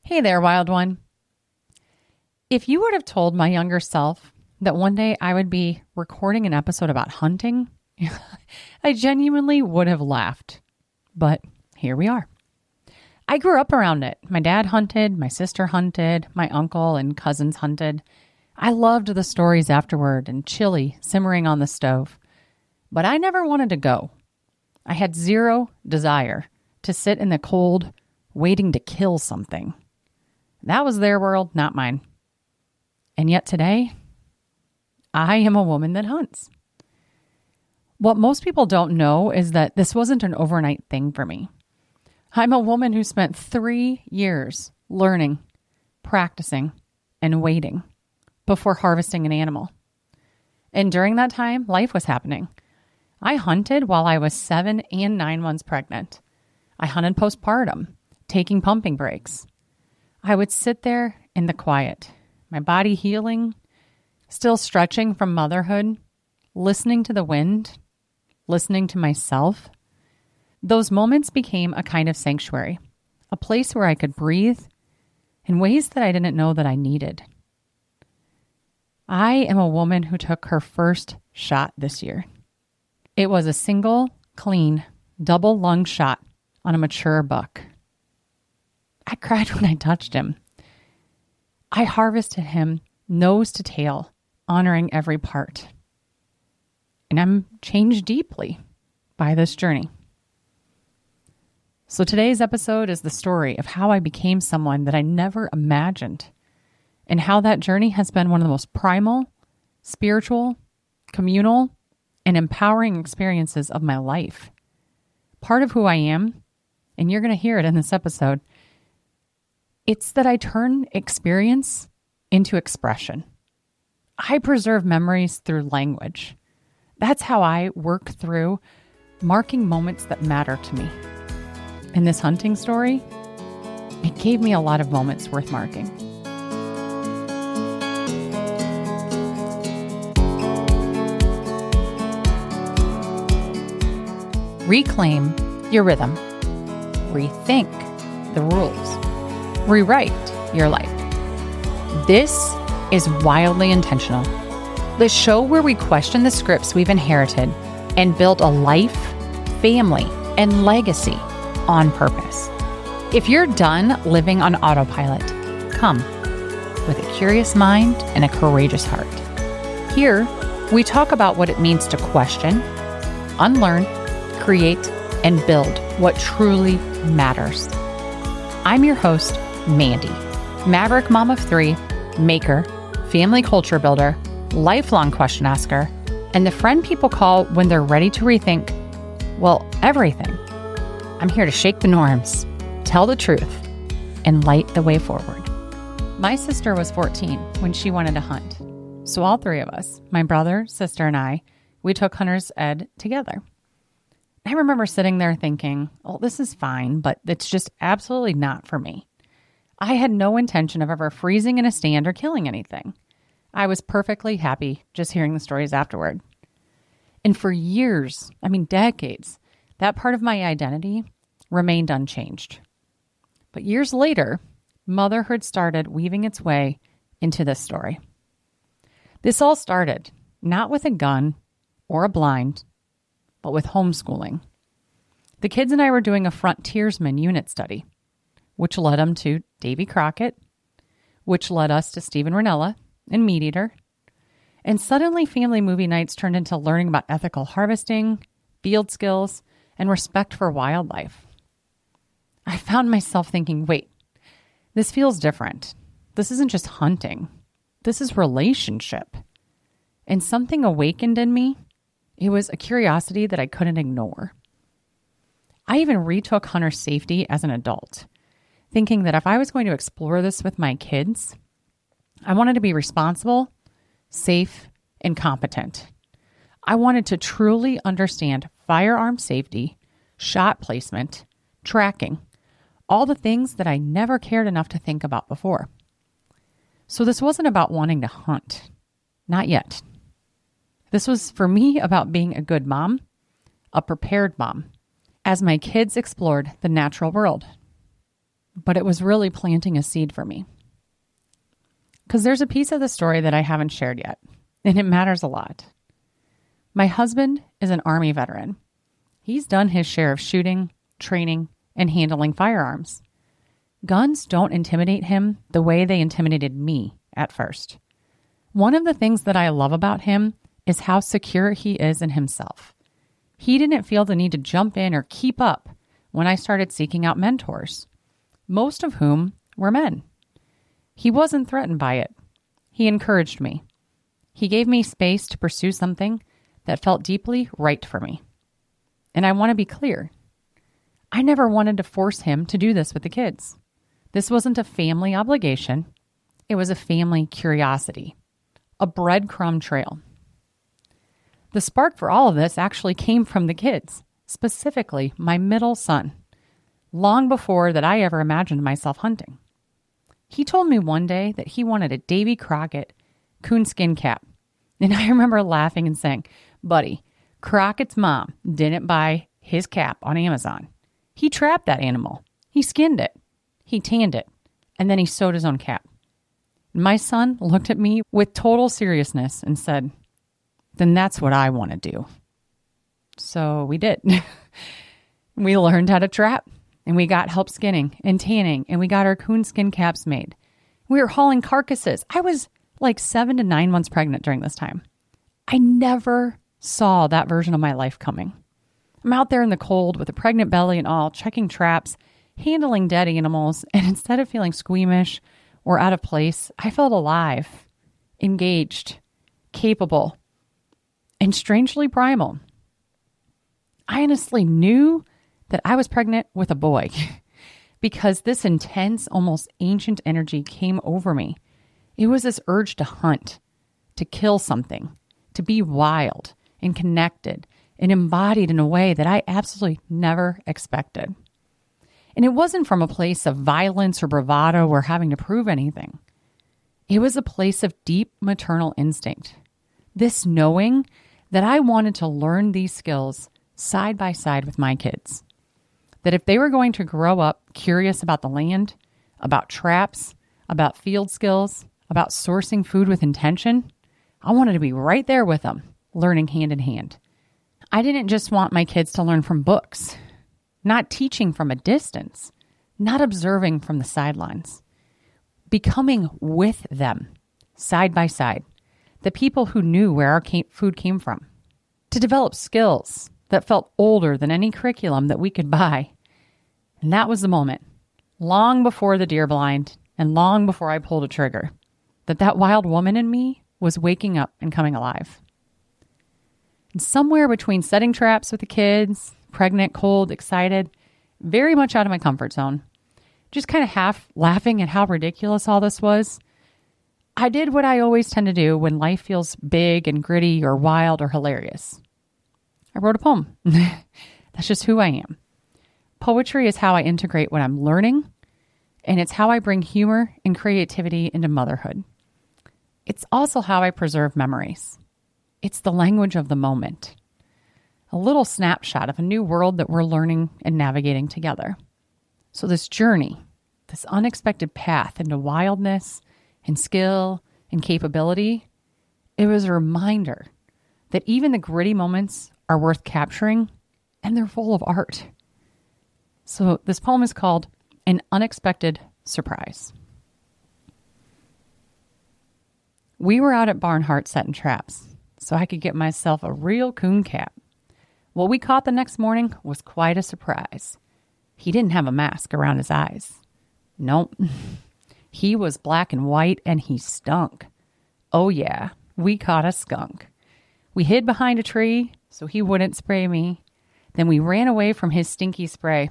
Hey there, wild one. If you would have told my younger self that one day I would be recording an episode about hunting, I genuinely would have laughed. But here we are. I grew up around it. My dad hunted, my sister hunted, my uncle and cousins hunted. I loved the stories afterward and chili simmering on the stove. But I never wanted to go. I had zero desire to sit in the cold, waiting to kill something. That was their world, not mine. And yet today, I am a woman that hunts. What most people don't know is that this wasn't an overnight thing for me. I'm a woman who spent 3 years learning, practicing, and waiting before harvesting an animal. And during that time, life was happening. I hunted while I was 7 and 9 months pregnant. I hunted postpartum, taking pumping breaks. I would sit there in the quiet, my body healing, still stretching from motherhood, listening to the wind, listening to myself. Those moments became a kind of sanctuary, a place where I could breathe in ways that I didn't know that I needed. I am a woman who took her first shot this year. It was a single, clean, double lung shot on a mature buck. I cried when I touched him. I harvested him nose to tail, honoring every part. And I'm changed deeply by this journey. So today's episode is the story of how I became someone that I never imagined, and how that journey has been one of the most primal, spiritual, communal, and empowering experiences of my life. Part of who I am, and you're going to hear it in this episode, it's that I turn experience into expression. I preserve memories through language. That's how I work through marking moments that matter to me. In this hunting story, it gave me a lot of moments worth marking. Reclaim your rhythm. Rethink the rules. Rewrite your life. This is Wildly Intentional, the show where we question the scripts we've inherited and build a life, family, and legacy on purpose. If you're done living on autopilot, come with a curious mind and a courageous heart. Here, we talk about what it means to question, unlearn, create, and build what truly matters. I'm your host, Mandy, maverick mom of 3, maker, family culture builder, lifelong question asker, and the friend people call when they're ready to rethink, well, everything. I'm here to shake the norms, tell the truth, and light the way forward. My sister was 14 when she wanted to hunt. So all 3 of us, my brother, sister, and I, we took hunter's ed together. I remember sitting there thinking, oh, this is fine, but it's just absolutely not for me. I had no intention of ever freezing in a stand or killing anything. I was perfectly happy just hearing the stories afterward. And for years, decades, that part of my identity remained unchanged. But years later, motherhood started weaving its way into this story. This all started not with a gun or a blind, but with homeschooling. The kids and I were doing a frontiersman unit study, which led them to Davy Crockett, which led us to Stephen Ranella and Meat Eater. And suddenly family movie nights turned into learning about ethical harvesting, field skills, and respect for wildlife. I found myself thinking, wait, this feels different. This isn't just hunting. This is relationship. And something awakened in me. It was a curiosity that I couldn't ignore. I even retook hunter safety as an adult, thinking that if I was going to explore this with my kids, I wanted to be responsible, safe, and competent. I wanted to truly understand firearm safety, shot placement, tracking, all the things that I never cared enough to think about before. So this wasn't about wanting to hunt. Not yet. This was, for me, about being a good mom, a prepared mom, as my kids explored the natural world. but it was really planting a seed for me. Because there's a piece of the story that I haven't shared yet, and it matters a lot. My husband is an Army veteran. He's done his share of shooting, training, and handling firearms. Guns don't intimidate him the way they intimidated me at first. One of the things that I love about him is how secure he is in himself. He didn't feel the need to jump in or keep up when I started seeking out mentors, most of whom were men. He wasn't threatened by it. He encouraged me. He gave me space to pursue something that felt deeply right for me. And I want to be clear. I never wanted to force him to do this with the kids. This wasn't a family obligation. It was a family curiosity, a breadcrumb trail. The spark for all of this actually came from the kids, specifically my middle son, long before that I ever imagined myself hunting. He told me one day that he wanted a Davy Crockett coonskin cap. And I remember laughing and saying, "Buddy, Crockett's mom didn't buy his cap on Amazon. He trapped that animal. He skinned it. He tanned it. And then he sewed his own cap." My son looked at me with total seriousness and said, "Then that's what I want to do." So we did. We learned how to trap, and we got help skinning and tanning, and we got our coonskin caps made. We were hauling carcasses. I was like 7 to 9 months pregnant during this time. I never saw that version of my life coming. I'm out there in the cold with a pregnant belly and all, checking traps, handling dead animals, and instead of feeling squeamish or out of place, I felt alive, engaged, capable, and strangely primal. I honestly knew that I was pregnant with a boy because this intense, almost ancient energy came over me. It was this urge to hunt, to kill something, to be wild and connected and embodied in a way that I absolutely never expected. And it wasn't from a place of violence or bravado or having to prove anything. It was a place of deep maternal instinct. This knowing that I wanted to learn these skills side by side with my kids. That if they were going to grow up curious about the land, about traps, about field skills, about sourcing food with intention, I wanted to be right there with them, learning hand in hand. I didn't just want my kids to learn from books, not teaching from a distance, not observing from the sidelines, becoming with them, side by side, the people who knew where our food came from, to develop skills that felt older than any curriculum that we could buy. And that was the moment, long before the deer blind and long before I pulled a trigger, that wild woman in me was waking up and coming alive. And somewhere between setting traps with the kids, pregnant, cold, excited, very much out of my comfort zone, just kind of half laughing at how ridiculous all this was, I did what I always tend to do when life feels big and gritty or wild or hilarious. I wrote a poem. That's just who I am. Poetry is how I integrate what I'm learning, and it's how I bring humor and creativity into motherhood. It's also how I preserve memories. It's the language of the moment. A little snapshot of a new world that we're learning and navigating together. So this journey, this unexpected path into wildness and skill and capability, it was a reminder that even the gritty moments are worth capturing, and they're full of art. So this poem is called An Unexpected Surprise. We were out at Barnhart setting traps so I could get myself a real coon cap. What we caught the next morning was quite a surprise. He didn't have a mask around his eyes. Nope. He was black and white and he stunk. Oh yeah, we caught a skunk. We hid behind a tree so he wouldn't spray me. Then we ran away from his stinky spray.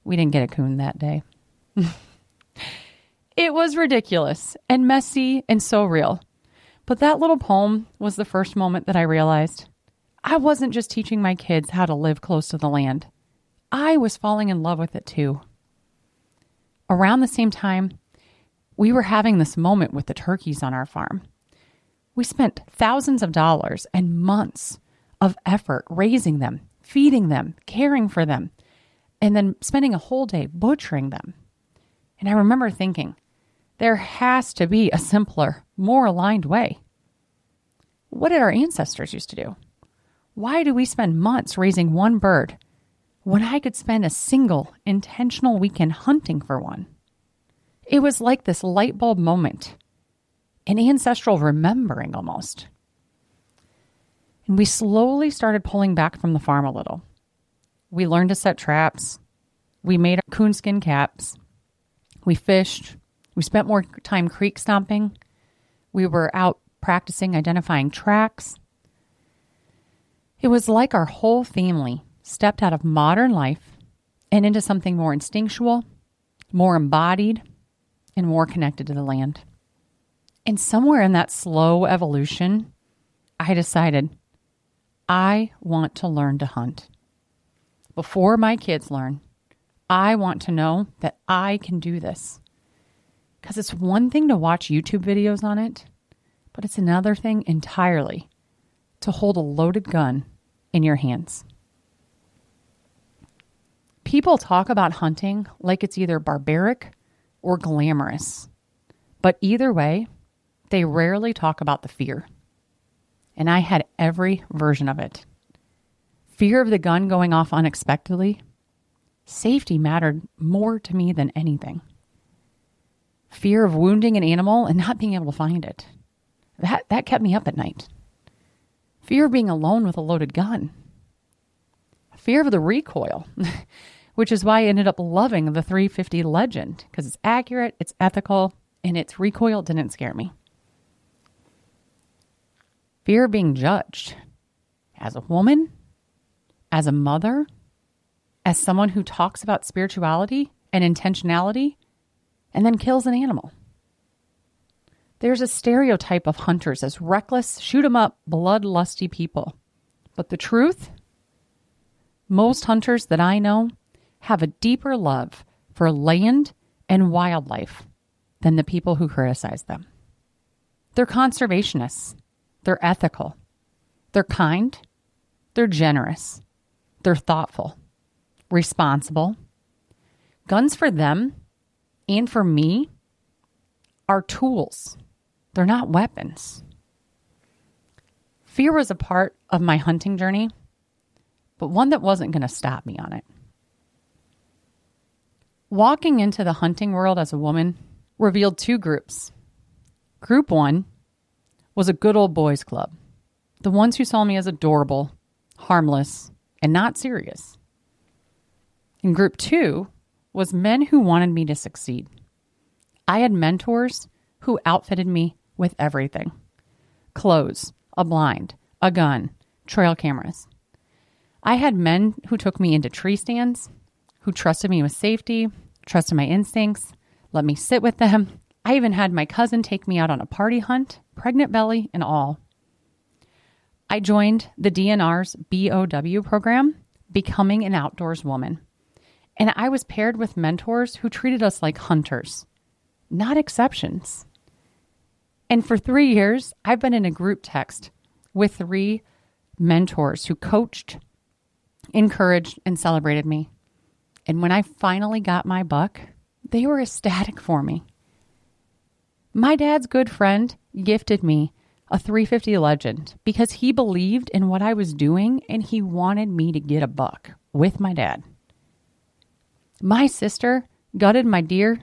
We didn't get a coon that day. It was ridiculous and messy and so real. But that little poem was the first moment that I realized I wasn't just teaching my kids how to live close to the land. I was falling in love with it too. Around the same time, we were having this moment with the turkeys on our farm. We spent thousands of dollars and months of effort raising them, feeding them, caring for them, and then spending a whole day butchering them. And I remember thinking, there has to be a simpler, more aligned way. What did our ancestors used to do? Why do we spend months raising one bird when I could spend a single intentional weekend hunting for one? It was like this light bulb moment, an ancestral remembering almost. And we slowly started pulling back from the farm a little. We learned to set traps. We made coonskin caps. We fished. We spent more time creek stomping. We were out practicing identifying tracks. It was like our whole family stepped out of modern life and into something more instinctual, more embodied, and more connected to the land. And somewhere in that slow evolution, I decided I want to learn to hunt. Before my kids learn, I want to know that I can do this. Because it's one thing to watch YouTube videos on it, but it's another thing entirely to hold a loaded gun in your hands. People talk about hunting like it's either barbaric or glamorous. But either way, they rarely talk about the fear. And I had every version of it. Fear of the gun going off unexpectedly. Safety mattered more to me than anything. Fear of wounding an animal and not being able to find it. That kept me up at night. Fear of being alone with a loaded gun. Fear of the recoil, which is why I ended up loving the 350 Legend, because it's accurate, it's ethical, and its recoil didn't scare me. Fear of being judged as a woman, as a mother, as someone who talks about spirituality and intentionality and then kills an animal. There's a stereotype of hunters as reckless, shoot-'em-up, bloodlusty people. But the truth? Most hunters that I know have a deeper love for land and wildlife than the people who criticize them. They're conservationists. They're ethical. They're kind. They're generous. They're thoughtful. Responsible. Guns for them and for me are tools. They're not weapons. Fear was a part of my hunting journey, but one that wasn't going to stop me on it. Walking into the hunting world as a woman revealed two groups. Group one was a good old boys club. The ones who saw me as adorable, harmless, and not serious. And group two was men who wanted me to succeed. I had mentors who outfitted me with everything. Clothes, a blind, a gun, trail cameras. I had men who took me into tree stands, who trusted me with safety, trusted my instincts, let me sit with them. I even had my cousin take me out on a party hunt, pregnant belly and all. I joined the DNR's BOW program, Becoming an Outdoors Woman. And I was paired with mentors who treated us like hunters, not exceptions. And for 3 years, I've been in a group text with 3 mentors who coached, encouraged, and celebrated me. And when I finally got my buck, they were ecstatic for me. My dad's good friend gifted me a 350 Legend because he believed in what I was doing and he wanted me to get a buck with my dad. My sister gutted my deer.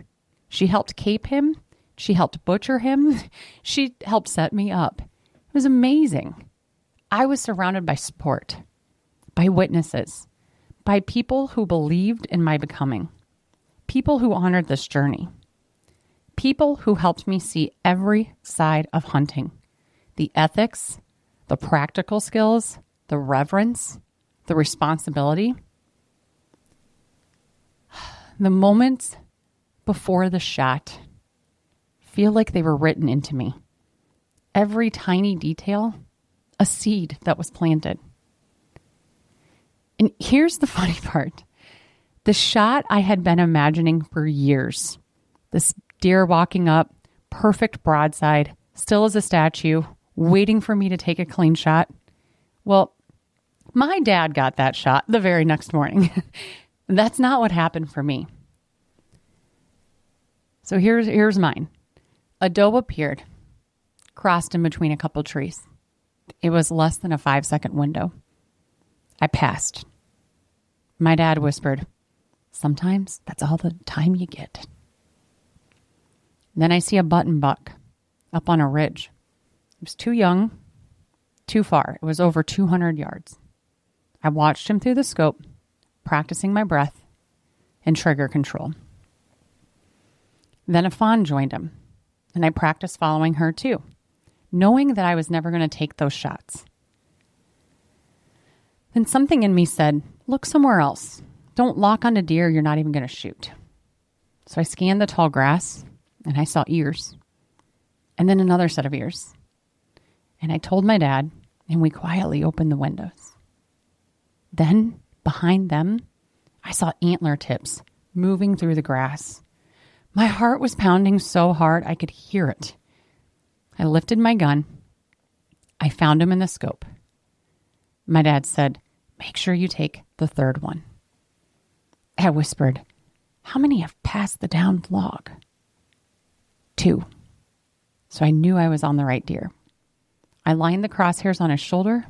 She helped cape him. She helped butcher him. She helped set me up. It was amazing. I was surrounded by support, by witnesses, by people who believed in my becoming, people who honored this journey, people who helped me see every side of hunting, the ethics, the practical skills, the reverence, the responsibility. The moments before the shot feel like they were written into me. Every tiny detail, a seed that was planted. And here's the funny part. The shot I had been imagining for years. This deer walking up, perfect broadside, still as a statue, waiting for me to take a clean shot. Well, my dad got that shot the very next morning. That's not what happened for me. So here's mine. A doe appeared, crossed in between a couple trees. It was less than a 5-second window. I passed. My dad whispered, "Sometimes that's all the time you get." Then I see a button buck up on a ridge. He was too young, too far. It was over 200 yards. I watched him through the scope, practicing my breath and trigger control. Then a fawn joined him, and I practiced following her too, knowing that I was never going to take those shots. Then something in me said, "Look somewhere else. Don't lock onto deer you're not even going to shoot." So I scanned the tall grass, and I saw ears, and then another set of ears. And I told my dad, and we quietly opened the windows. Then, behind them, I saw antler tips moving through the grass. My heart was pounding so hard I could hear it. I lifted my gun. I found him in the scope. My dad said, "Make sure you take the third one." I whispered, "How many have passed the downed log?" 2. So I knew I was on the right deer. I lined the crosshairs on his shoulder.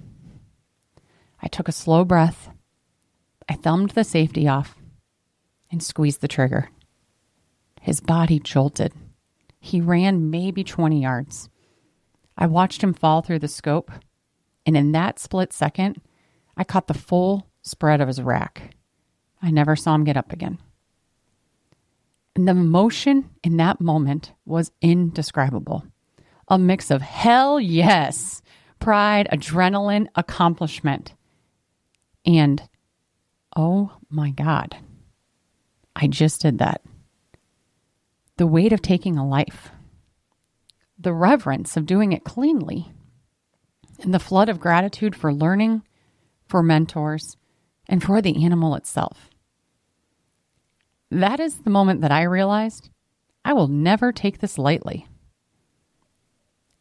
I took a slow breath. I thumbed the safety off and squeezed the trigger. His body jolted. He ran maybe 20 yards. I watched him fall through the scope, and in that split second, I caught the full spread of his rack. I never saw him get up again. And the emotion in that moment was indescribable. A mix of hell yes, pride, adrenaline, accomplishment, and oh my God, I just did that. The weight of taking a life, the reverence of doing it cleanly, and the flood of gratitude for learning, for mentors, and for the animal itself. That is the moment that I realized I will never take this lightly.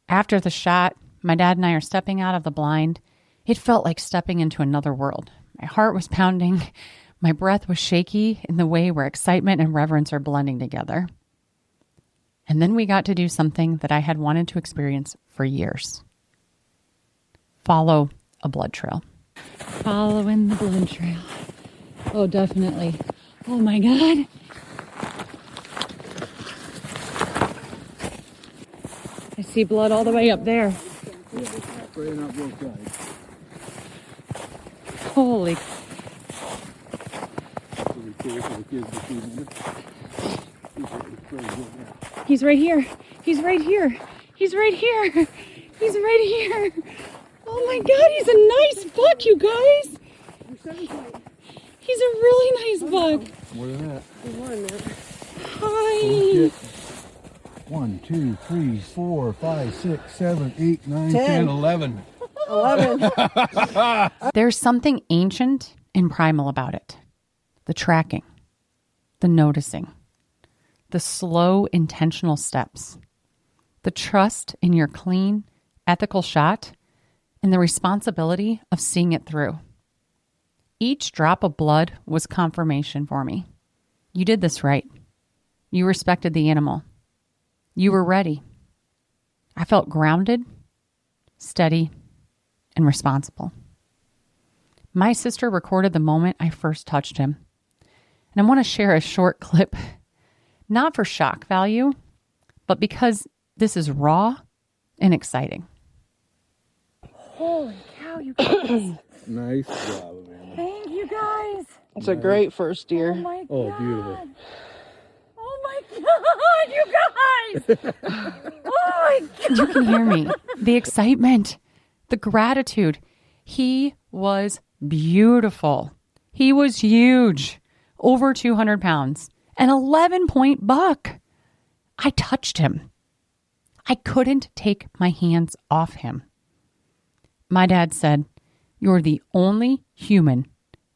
After the shot, my dad and I are stepping out of the blind. It felt like stepping into another world. My heart was pounding. My breath was shaky in the way where excitement and reverence are blending together. And then we got to do something that I had wanted to experience for years. Follow a blood trail. Following the blood trail. Oh, definitely. Oh my God. I see blood all the way up there. Holy. He's right here. He's right here. He's right here. He's right here. Oh my God, he's a nice buck, you guys. He's a really nice buck. More than that. Hi. 1, 2, 3, 4, 5, 6, 7, 8, 9, 10, 11. 11. There's something ancient and primal about it. The tracking, the noticing, the slow, intentional steps, the trust in your clean, ethical shot, and the responsibility of seeing it through. Each drop of blood was confirmation for me. You did this right. You respected the animal. You were ready. I felt grounded, steady, and responsible. My sister recorded the moment I first touched him. And I want to share a short clip, not for shock value, but because this is raw and exciting. Holy cow, you guys. Nice job, Amanda. Thank you guys. It's a great first Oh deer. my God. Oh, beautiful. Oh my God, you guys. Oh my God. You can hear me. The excitement, the gratitude. He was beautiful. He was huge, over 200 pounds, an 11-point buck. I touched him. I couldn't take my hands off him. My dad said, "You're the only human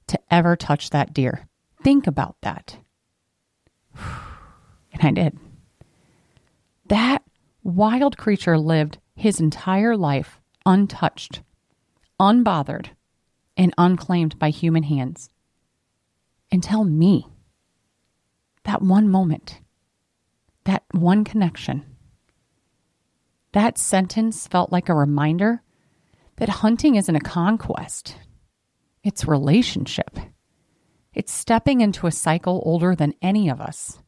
to ever touch that deer. Think about that." And I did. That wild creature lived his entire life untouched, unbothered, and unclaimed by human hands. Until me. That one moment. that one connection. That sentence felt like a reminder that hunting isn't a conquest. It's relationship. It's stepping into a cycle older than any of us.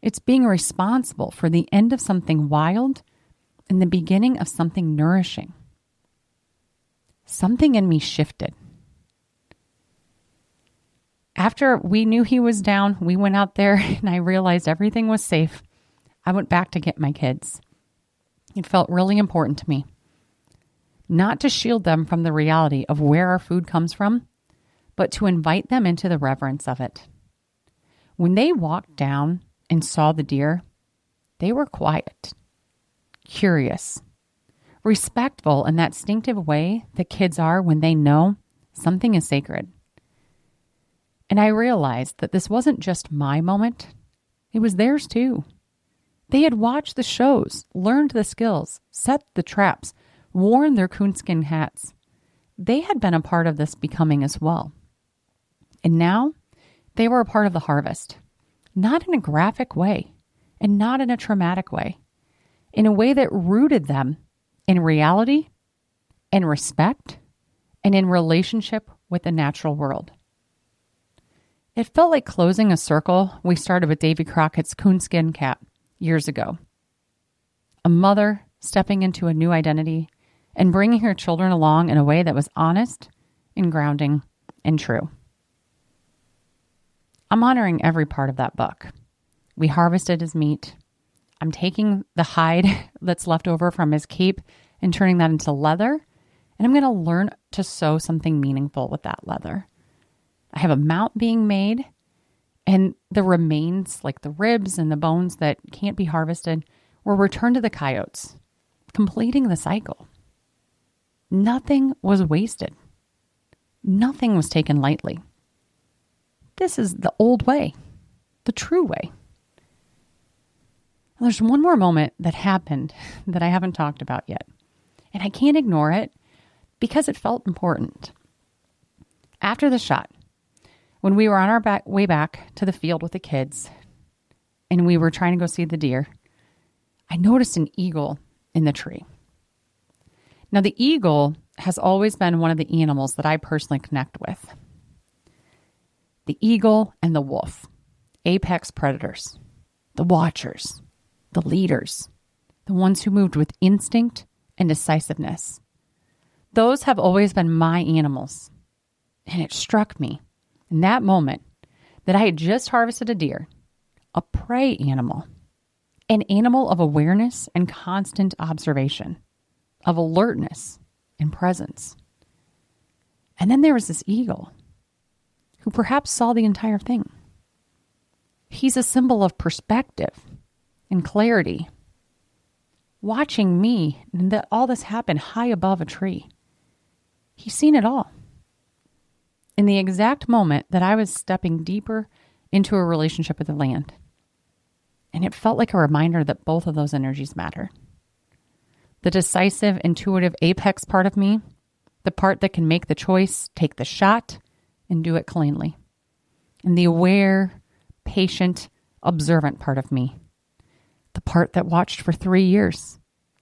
It's being responsible for the end of something wild and the beginning of something nourishing. Something in me shifted. After we knew he was down, we went out there and I realized everything was safe. I went back to get my kids. It felt really important to me. Not to shield them from the reality of where our food comes from, but to invite them into the reverence of it. When they walked down and saw the deer, they were quiet, curious, respectful in that instinctive way that kids are when they know something is sacred. And I realized that this wasn't just my moment, it was theirs too. They had watched the shows, learned the skills, set the traps, worn their coonskin hats. They had been a part of this becoming as well. And now they were a part of the harvest, not in a graphic way and not in a traumatic way, in a way that rooted them in reality and respect and in relationship with the natural world. It felt like closing a circle we started with Davy Crockett's coonskin cap years ago. A mother stepping into a new identity and bringing her children along in a way that was honest and grounding and true. I'm honoring every part of that buck. We harvested his meat. I'm taking the hide that's left over from his cape and turning that into leather, and I'm going to learn to sew something meaningful with that leather. I have a mount being made, and the remains, like the ribs and the bones that can't be harvested, were returned to the coyotes, completing the cycle. Nothing was wasted. Nothing was taken lightly. This is the old way, the true way. There's one more moment that happened that I haven't talked about yet, and I can't ignore it because it felt important. After the shot, when we were on our way back to the field with the kids and we were trying to go see the deer, I noticed an eagle in the tree. Now, the eagle has always been one of the animals that I personally connect with. The eagle and the wolf, apex predators, the watchers, the leaders, the ones who moved with instinct and decisiveness. Those have always been my animals. And it struck me in that moment that I had just harvested a deer, a prey animal, an animal of awareness and constant observation, of alertness and presence. And then there was this eagle who perhaps saw the entire thing. He's a symbol of perspective and clarity. Watching me and that all this happened high above a tree. He's seen it all. In the exact moment that I was stepping deeper into a relationship with the land. And it felt like a reminder that both of those energies matter. The decisive, intuitive apex part of me, the part that can make the choice, take the shot, and do it cleanly. And the aware, patient, observant part of me, the part that watched for 3 years,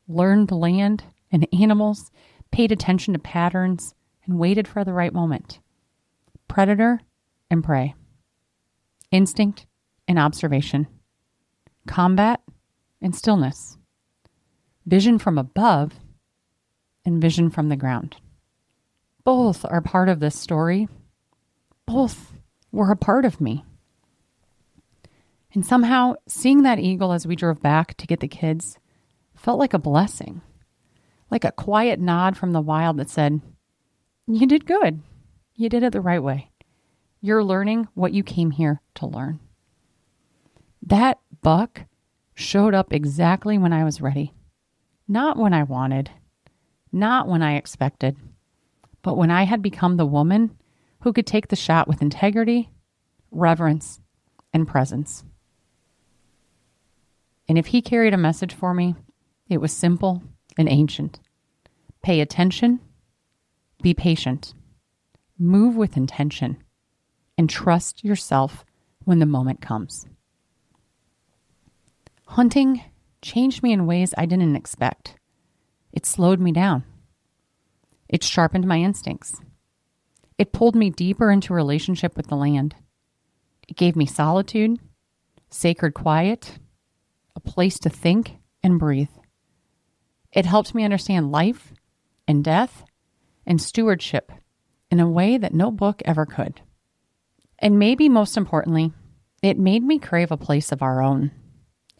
learned land and animals, paid attention to patterns, and waited for the right moment. Predator and prey. Instinct and observation. Combat and stillness. Vision from above and vision from the ground. Both are part of this story. Both were a part of me. And somehow, seeing that eagle as we drove back to get the kids felt like a blessing. Like a quiet nod from the wild that said, "You did good. You did it the right way. You're learning what you came here to learn." That buck showed up exactly when I was ready. Not when I wanted, not when I expected, but when I had become the woman who could take the shot with integrity, reverence, and presence. And if he carried a message for me, it was simple and ancient. Pay attention, be patient, move with intention, and trust yourself when the moment comes. Hunting changed me in ways I didn't expect. It slowed me down. It sharpened my instincts. It pulled me deeper into a relationship with the land. It gave me solitude, sacred quiet, a place to think and breathe. It helped me understand life and death and stewardship in a way that no book ever could. And maybe most importantly, it made me crave a place of our own,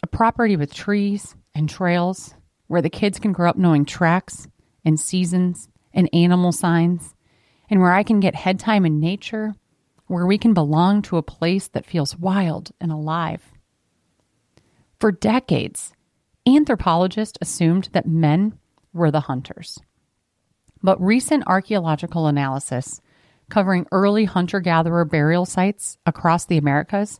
a property with trees and trails where the kids can grow up knowing tracks and seasons and animal signs, and where I can get head time in nature, where we can belong to a place that feels wild and alive. For decades, anthropologists assumed that men were the hunters. But recent archaeological analysis covering early hunter-gatherer burial sites across the Americas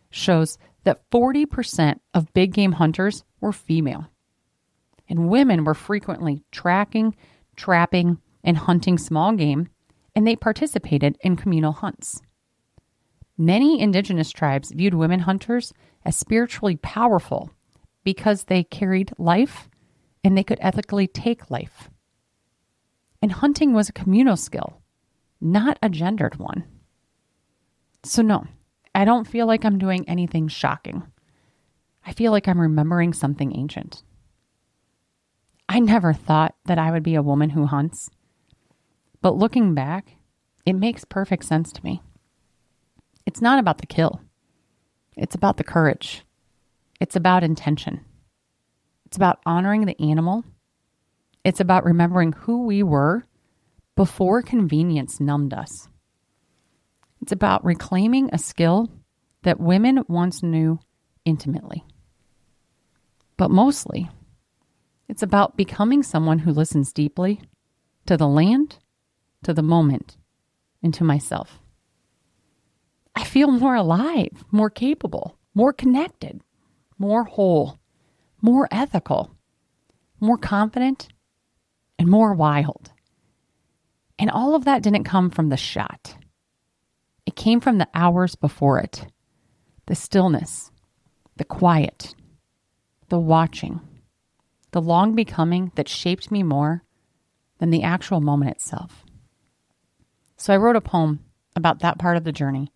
shows that 40% of big game hunters were female. And women were frequently tracking, trapping, and hunting small game, and they participated in communal hunts. Many indigenous tribes viewed women hunters as spiritually powerful because they carried life and they could ethically take life. And hunting was a communal skill, not a gendered one. So no, I don't feel like I'm doing anything shocking. I feel like I'm remembering something ancient. I never thought that I would be a woman who hunts, but looking back, it makes perfect sense to me. It's not about the kill. It's about the courage. It's about intention. It's about honoring the animal. It's about remembering who we were before convenience numbed us. It's about reclaiming a skill that women once knew intimately. But mostly, it's about becoming someone who listens deeply to the land, to the moment, and to myself. I feel more alive, more capable, more connected, more whole, more ethical, more confident, and more wild. And all of that didn't come from the shot. It came from the hours before it, the stillness, the quiet, the watching, the long becoming that shaped me more than the actual moment itself. So I wrote a poem about that part of the journey,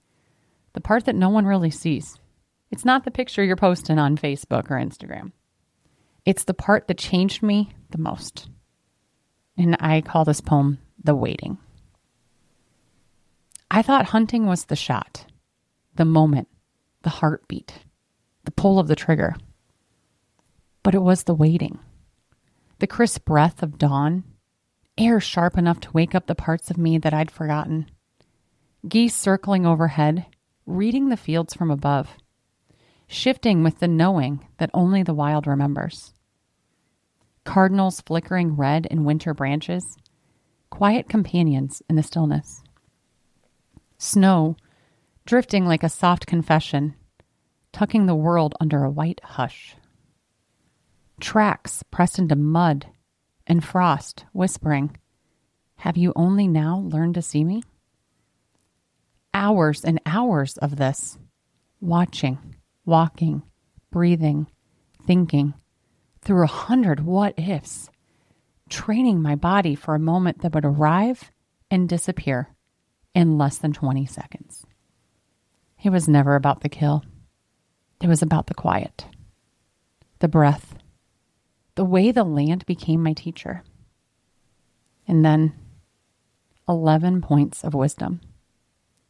the part that no one really sees. It's not the picture you're posting on Facebook or Instagram. It's the part that changed me the most. And I call this poem The Waiting. I thought hunting was the shot, the moment, the heartbeat, the pull of the trigger. But it was the waiting, the crisp breath of dawn, air sharp enough to wake up the parts of me that I'd forgotten, geese circling overhead, reading the fields from above, shifting with the knowing that only the wild remembers. Cardinals flickering red in winter branches, quiet companions in the stillness. Snow drifting like a soft confession, tucking the world under a white hush. Tracks pressed into mud and frost whispering, "Have you only now learned to see me?" Hours and hours of this, watching, walking, breathing, thinking, through 100 what-ifs, training my body for a moment that would arrive and disappear in less than 20 seconds. It was never about the kill. It was about the quiet, the breath, the way the land became my teacher. And then 11 points of wisdom,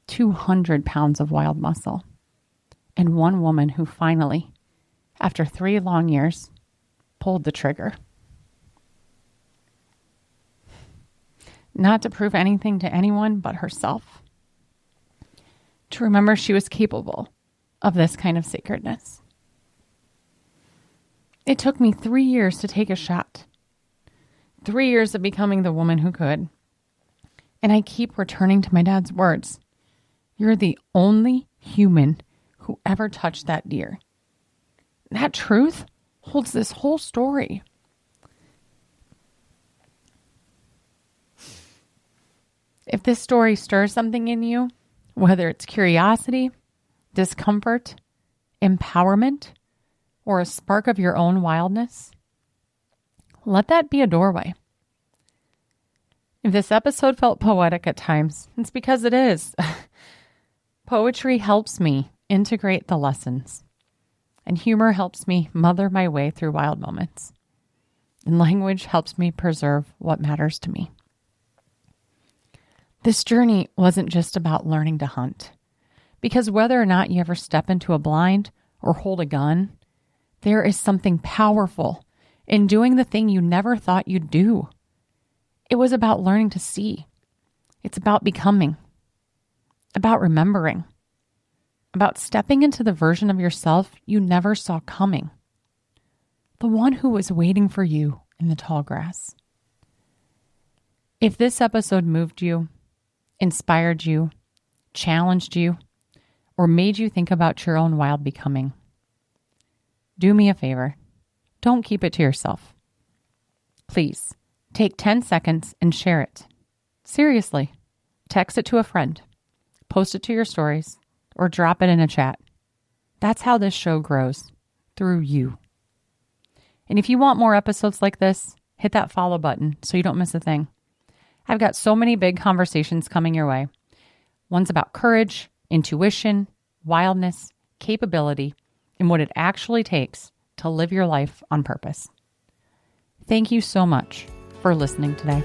200 pounds of wild muscle, and one woman who finally, after 3 long years, pulled the trigger. Not to prove anything to anyone but herself. To remember she was capable of this kind of sacredness. It took me 3 years to take a shot. 3 years of becoming the woman who could. And I keep returning to my dad's words. You're the only human who ever touched that deer. That truth holds this whole story. If this story stirs something in you, whether it's curiosity, discomfort, empowerment, or a spark of your own wildness, let that be a doorway. If this episode felt poetic at times, it's because it is. Poetry helps me integrate the lessons, and humor helps me mother my way through wild moments, and language helps me preserve what matters to me. This journey wasn't just about learning to hunt, because whether or not you ever step into a blind or hold a gun, there is something powerful in doing the thing you never thought you'd do. It was about learning to see. It's about becoming, about remembering, about stepping into the version of yourself you never saw coming, the one who was waiting for you in the tall grass. If this episode moved you, inspired you, challenged you, or made you think about your own wild becoming, do me a favor. Don't keep it to yourself. Please, take 10 seconds and share it. Seriously, text it to a friend, post it to your stories, or drop it in a chat. That's how this show grows, through you. And if you want more episodes like this, hit that follow button so you don't miss a thing. I've got so many big conversations coming your way. One's about courage, intuition, wildness, capability, and what it actually takes to live your life on purpose. Thank you so much for listening today.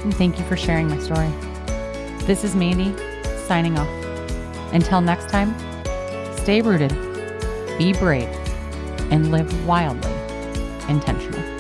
And thank you for sharing my story. This is Mandy, signing off. Until next time, stay rooted, be brave, and live wildly intentional.